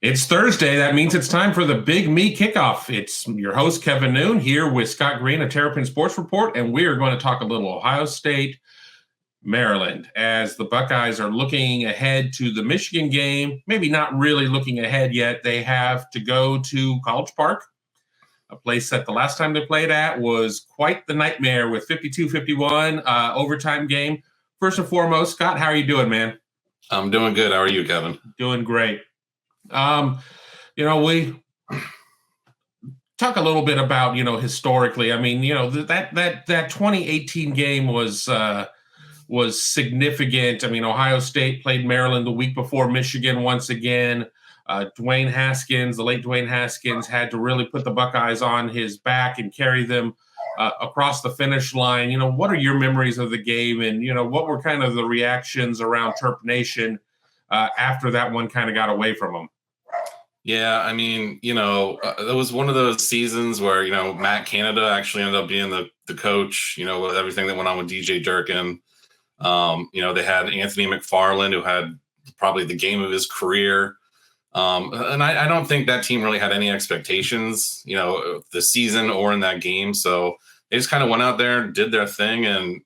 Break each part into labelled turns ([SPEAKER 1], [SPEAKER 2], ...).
[SPEAKER 1] It's Thursday. That means it's time for the Big Me Kickoff. It's your host, Kevin Noon, here with Scott Greene of Terrapins Sports Report, and we are going to talk a little Ohio State, Maryland, as the Buckeyes are looking ahead to the Michigan game. Maybe not really looking ahead yet. They have to go to College Park, a place that the last time they played at was quite the nightmare with 52-51 overtime game. First and foremost, Scott, how are you doing, man?
[SPEAKER 2] I'm doing good. How are you, Kevin?
[SPEAKER 1] Doing great. We talk a little bit about, historically. I mean, that 2018 game was significant. I mean, Ohio State played Maryland the week before Michigan once again. Dwayne Haskins, the late Dwayne Haskins, had to really put the Buckeyes on his back and carry them across the finish line. What are your memories of the game, and what were kind of the reactions around Terp Nation after that one kind of got away from them?
[SPEAKER 2] Yeah, I mean, it was one of those seasons where, Matt Canada actually ended up being the coach, with everything that went on with DJ Durkin. They had Anthony McFarland, who had probably the game of his career. And I don't think that team really had any expectations, the season or in that game. So they just kind of went out there and did their thing and,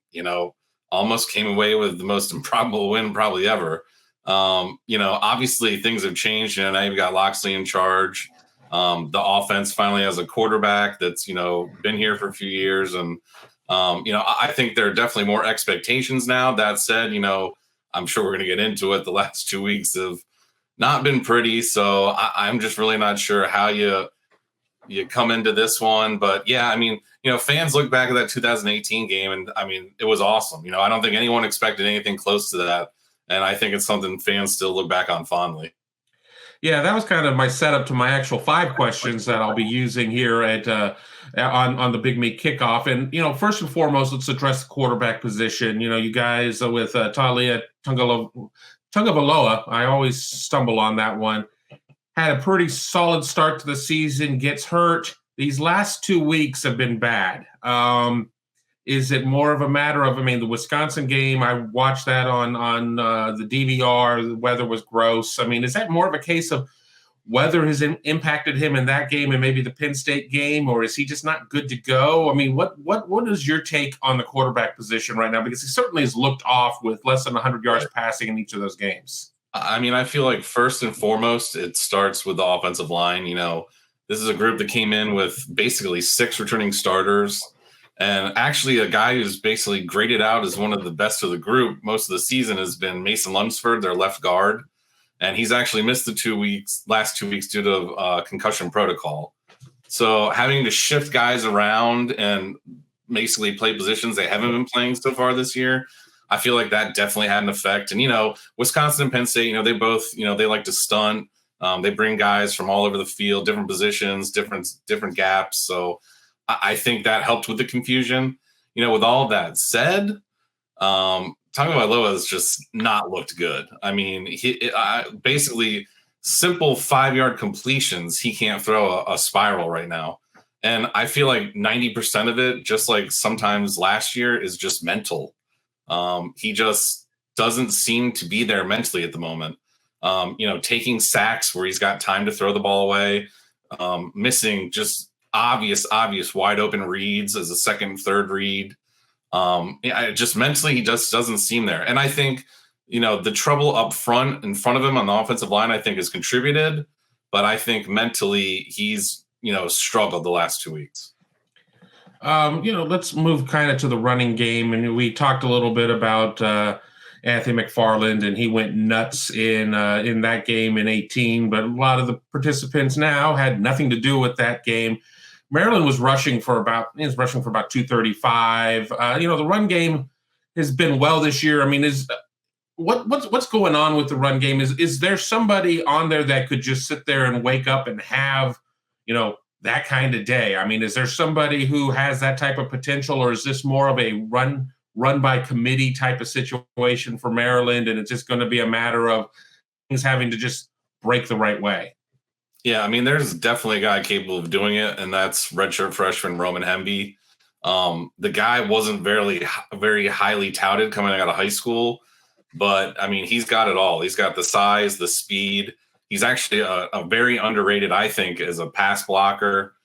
[SPEAKER 2] almost came away with the most improbable win probably ever. Obviously things have changed. Now you've got Loxley in charge. The offense finally has a quarterback that's, been here for a few years. And, I think there are definitely more expectations now. That said, I'm sure we're going to get into it. The last 2 weeks have not been pretty. So I'm just really not sure how you come into this one. But yeah, I mean, fans look back at that 2018 game and I mean, it was awesome. I don't think anyone expected anything close to that. And I think it's something fans still look back on fondly.
[SPEAKER 1] Yeah, that was kind of my setup to my actual 5 questions that I'll be using here at on the Big Meat Kickoff. And first and foremost, let's address the quarterback position. You guys with Talia Tungavaloa, I always stumble on that one. Had a pretty solid start to the season. Gets hurt. These last 2 weeks have been bad. Is it more of a matter of, the Wisconsin game, I watched that on the DVR, the weather was gross. Is that more of a case of weather has impacted him in that game and maybe the Penn State game, or is he just not good to go? What is your take on the quarterback position right now? Because he certainly has looked off with less than 100 yards passing in each of those games.
[SPEAKER 2] I feel like first and foremost, it starts with the offensive line. This is a group that came in with basically 6 returning starters. And actually, a guy who's basically graded out as one of the best of the group most of the season has been Mason Lunsford, their left guard. And he's actually missed the last 2 weeks due to concussion protocol. So having to shift guys around and basically play positions they haven't been playing so far this year, I feel like that definitely had an effect. And, Wisconsin and Penn State, they both, they like to stunt. They bring guys from all over the field, different positions, different gaps. So I think that helped with the confusion. With all of that said, Tagovailoa has just not looked good. Basically simple 5-yard completions, he can't throw a spiral right now. And I feel like 90% of it, just like sometimes last year, is just mental. He just doesn't seem to be there mentally at the moment. Taking sacks where he's got time to throw the ball away, missing just obvious wide open reads as a second, third read. Just mentally, he just doesn't seem there. And I think, the trouble up front in front of him on the offensive line, I think has contributed, but I think mentally he's, struggled the last 2 weeks.
[SPEAKER 1] Let's move kind of to the running game. And we talked a little bit about Anthony McFarland, and he went nuts in that game in 18, but a lot of the participants now had nothing to do with that game. Maryland was rushing for about 235. The run game has been well this year. What's going on with the run game? Is there somebody on there that could just sit there and wake up and have, that kind of day? Is there somebody who has that type of potential, or is this more of a run by committee type of situation for Maryland, and it's just going to be a matter of things having to just break the right way?
[SPEAKER 2] Yeah, there's definitely a guy capable of doing it, and that's redshirt freshman Roman Hemby. The guy wasn't very highly touted coming out of high school, but he's got it all. He's got the size, the speed. He's actually a very underrated, I think, as a pass blocker.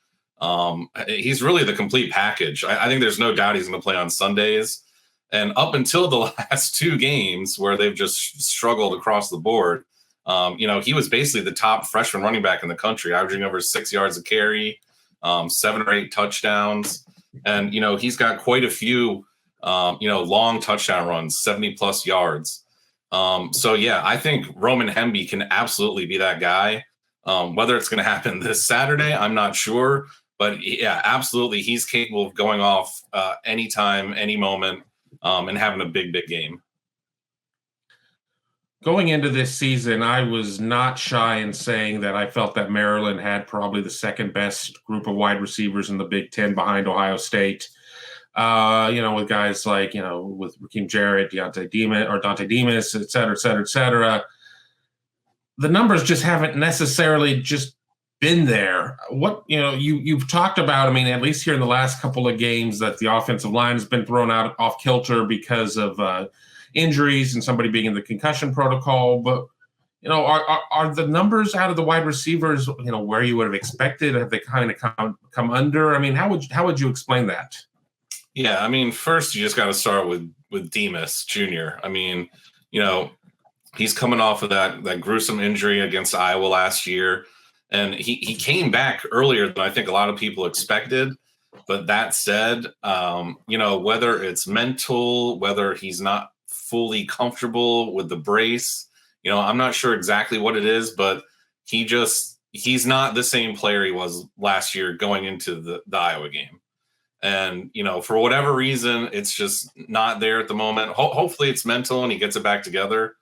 [SPEAKER 2] He's really the complete package. I think there's no doubt he's going to play on Sundays. And up until the last two games where they've just struggled across the board, he was basically the top freshman running back in the country, averaging over 6 yards a carry, 7 or 8 touchdowns. And, he's got quite a few, long touchdown runs, 70 plus yards. I think Roman Hemby can absolutely be that guy. Whether it's going to happen this Saturday, I'm not sure. But yeah, absolutely. He's capable of going off anytime, any moment, and having a big, big game.
[SPEAKER 1] Going into this season, I was not shy in saying that I felt that Maryland had probably the second best group of wide receivers in the Big Ten behind Ohio State. With guys like, with Raheem Jarrett, Dante Demas, et cetera, et cetera, et cetera. The numbers just haven't necessarily just been there. What, you've talked about, at least here in the last couple of games, that the offensive line has been thrown out off kilter because of injuries and somebody being in the concussion protocol. But, are the numbers out of the wide receivers, where you would have expected? Have they kind of come under? How would you explain that?
[SPEAKER 2] Yeah, first you just got to start with Demas Jr. He's coming off of that gruesome injury against Iowa last year, and he came back earlier than I think a lot of people expected. But that said, whether it's mental, whether he's not fully comfortable with the brace, I'm not sure exactly what it is, but he's not the same player he was last year going into the Iowa game. And, for whatever reason, it's just not there at the moment. Hopefully it's mental and he gets it back together.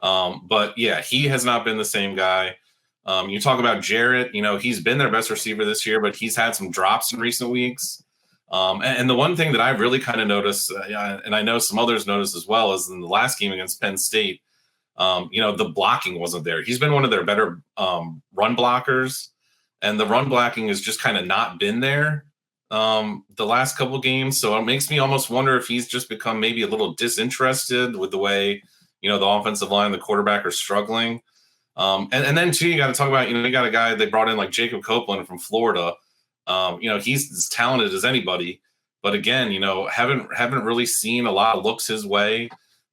[SPEAKER 2] But yeah, he has not been the same guy. You talk about Jarrett, he's been their best receiver this year, but he's had some drops in recent weeks. And the one thing that I've really kind of noticed, and I know some others noticed as well, is in the last game against Penn State, the blocking wasn't there. He's been one of their better run blockers, and the run blocking has just kind of not been there the last couple of games. So it makes me almost wonder if he's just become maybe a little disinterested with the way, the offensive line and the quarterback are struggling. And then too, you got to talk about, you got a guy they brought in like Jacob Copeland from Florida. He's as talented as anybody, but again, haven't really seen a lot of looks his way.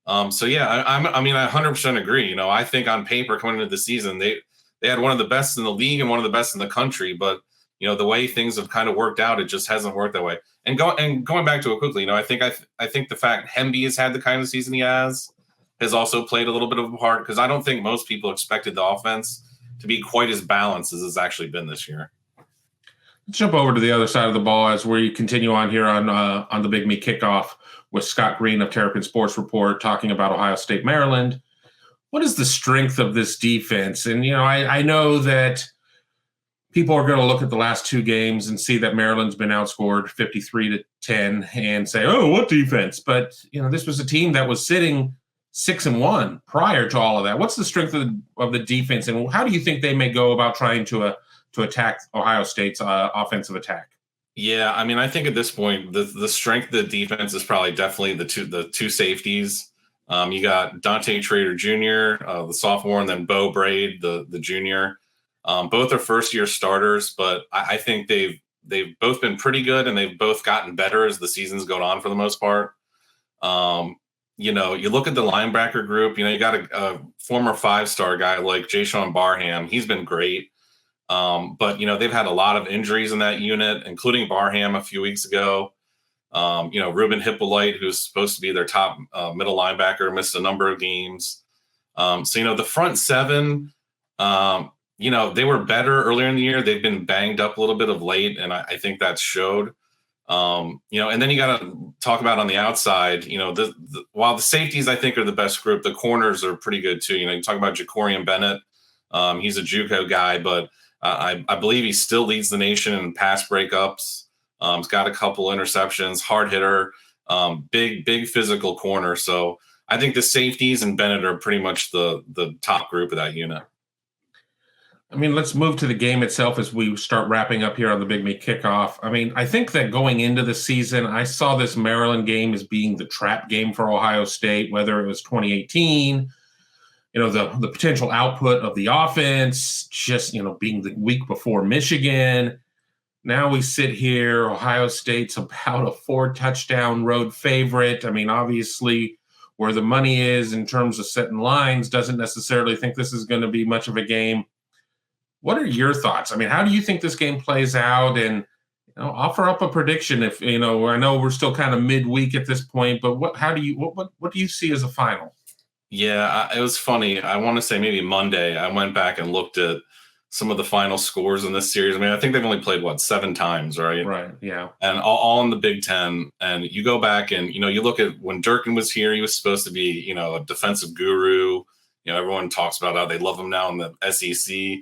[SPEAKER 2] I 100% agree. I think on paper coming into the season, they had one of the best in the league and one of the best in the country, but the way things have kind of worked out, it just hasn't worked that way. And going back to it quickly, I think the fact Hemby has had the kind of season he has also played a little bit of a part, because I don't think most people expected the offense to be quite as balanced as it's actually been this year.
[SPEAKER 1] Let's jump over to the other side of the ball as we continue on here on the Big Meat Kickoff with Scott Greene of Terrapins Sports Report talking about Ohio State, Maryland. What is the strength of this defense? And, I know that people are going to look at the last two games and see that Maryland's been outscored 53-10 and say, oh, what defense? But, this was a team that was sitting 6-1 prior to all of that. What's the strength of the defense, and how do you think they may go about trying to attack Ohio State's offensive attack?
[SPEAKER 2] Yeah, I think at this point, the strength of the defense is probably definitely the two safeties. You got Dante Trader Jr., the sophomore, and then Bo Braid, the junior. Both are first-year starters, but I think they've both been pretty good, and they've both gotten better as the season's gone on for the most part. You look at the linebacker group, you got a former 5-star guy like Jayshon Barham. He's been great. But they've had a lot of injuries in that unit, including Barham a few weeks ago. Ruben Hippolyte, who's supposed to be their top middle linebacker, missed a number of games. The front seven, they were better earlier in the year. They've been banged up a little bit of late, and I think that showed. And then you got to talk about on the outside, while the safeties I think are the best group, the corners are pretty good too. You talk about Jacorian Bennett. He's a JUCO guy, but I believe he still leads the nation in pass breakups. He's got a couple interceptions, hard hitter, big physical corner. So I think the safeties and Bennett are pretty much the top group of that unit.
[SPEAKER 1] Let's move to the game itself as we start wrapping up here on the Big Meat Kickoff. I think that going into the season, I saw this Maryland game as being the trap game for Ohio State, whether it was 2018, the potential output of the offense, just, being the week before Michigan. Now we sit here, Ohio State's about a 4-touchdown road favorite. I mean, obviously, where the money is in terms of setting lines, doesn't necessarily think this is going to be much of a game. What are your thoughts? I mean, how do you think this game plays out? And offer up a prediction. If I know we're still kind of midweek at this point, but what do you see as a final?
[SPEAKER 2] Yeah, it was funny. I want to say maybe Monday, I went back and looked at some of the final scores in this series. I mean, I think they've only played 7 times, right?
[SPEAKER 1] Right. Yeah.
[SPEAKER 2] And all in the Big Ten. And you go back and you look at when Durkin was here, he was supposed to be a defensive guru. Everyone talks about how they love him now in the SEC.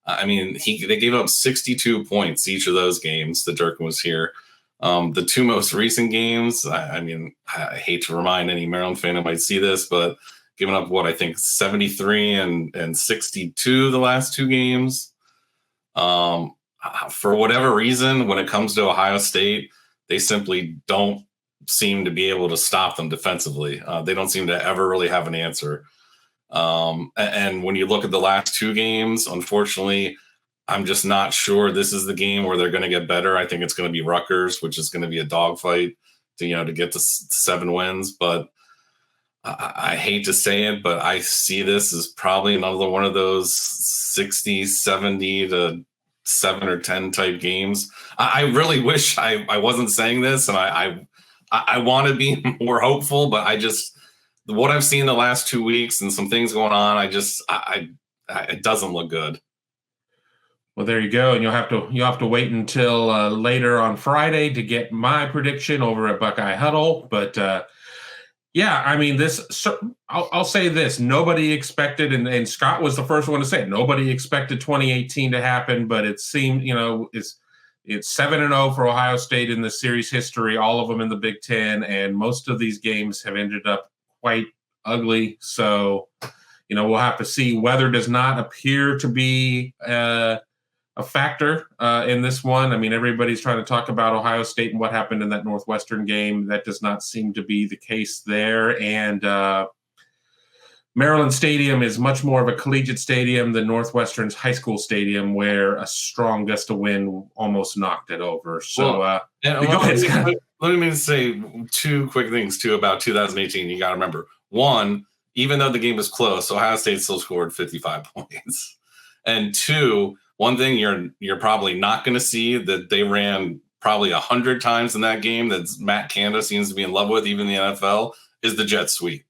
[SPEAKER 2] I mean, they gave up 62 points each of those games that Durkin was here. The 2 most recent games, I mean, I hate to remind any Maryland fan who might see this, but giving up I think 73 and 62 the last 2 games. For whatever reason, when it comes to Ohio State, they simply don't seem to be able to stop them defensively. They don't seem to ever really have an answer. And when you look at the last 2 games, unfortunately, I'm just not sure this is the game where they're going to get better. I think it's going to be Rutgers, which is going to be a dogfight to get to 7 wins. But I hate to say it, but I see this as probably another one of those 60, 70 to 7 or 10 type games. I really wish I wasn't saying this, and I want to be more hopeful, but what I've seen the last 2 weeks and some things going on, it doesn't look good.
[SPEAKER 1] Well, there you go, and you'll have to wait until later on Friday to get my prediction over at Buckeye Huddle. But yeah, I mean, I'll say this: nobody expected, and Scott was the first one to say it, nobody expected 2018 to happen, but it seemed it's 7-0 for Ohio State in the series history, all of them in the Big Ten, and most of these games have ended up quite ugly. So, we'll have to see. Weather does not appear to be a factor in this one. I mean, everybody's trying to talk about Ohio State and what happened in that Northwestern game. That does not seem to be the case there. And Maryland Stadium is much more of a collegiate stadium than Northwestern's high school stadium, where a strong gust of wind almost knocked it over. So
[SPEAKER 2] let me say 2 quick things too about 2018. You got to remember, 1, even though the game was close, Ohio State still scored 55 points. And 2, one thing you're probably not going to see that they ran probably 100 times in that game that Matt Canada seems to be in love with, even in the NFL, is the jet sweep.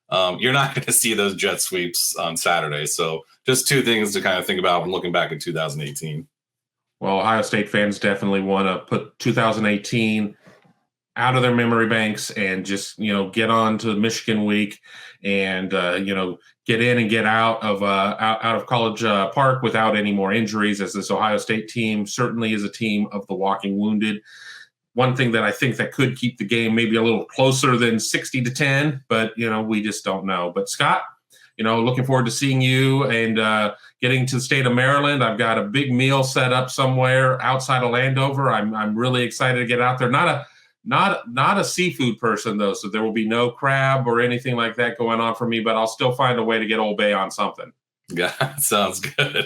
[SPEAKER 2] You're not going to see those jet sweeps on Saturday. So just 2 things to kind of think about when looking back at 2018.
[SPEAKER 1] Well, Ohio State fans definitely want to put 2018 out of their memory banks and just, get on to Michigan week and, get in and get out of College Park without any more injuries, as this Ohio State team certainly is a team of the walking wounded. One thing that I think that could keep the game maybe a little closer than 60-10, but, we just don't know. But Scott, looking forward to seeing you and getting to the state of Maryland. I've got a big meal set up somewhere outside of Landover. I'm really excited to get out there. Not a seafood person, though, so there will be no crab or anything like that going on for me, but I'll still find a way to get Old Bay on something.
[SPEAKER 2] Yeah, sounds good.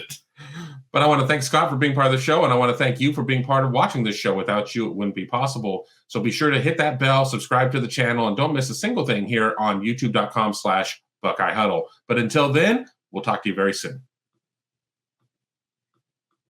[SPEAKER 1] But I want to thank Scott for being part of the show, and I want to thank you for being part of watching this show. Without you, it wouldn't be possible. So be sure to hit that bell, subscribe to the channel, and don't miss a single thing here on youtube.com/Buckeye Huddle. But until then, we'll talk to you very soon.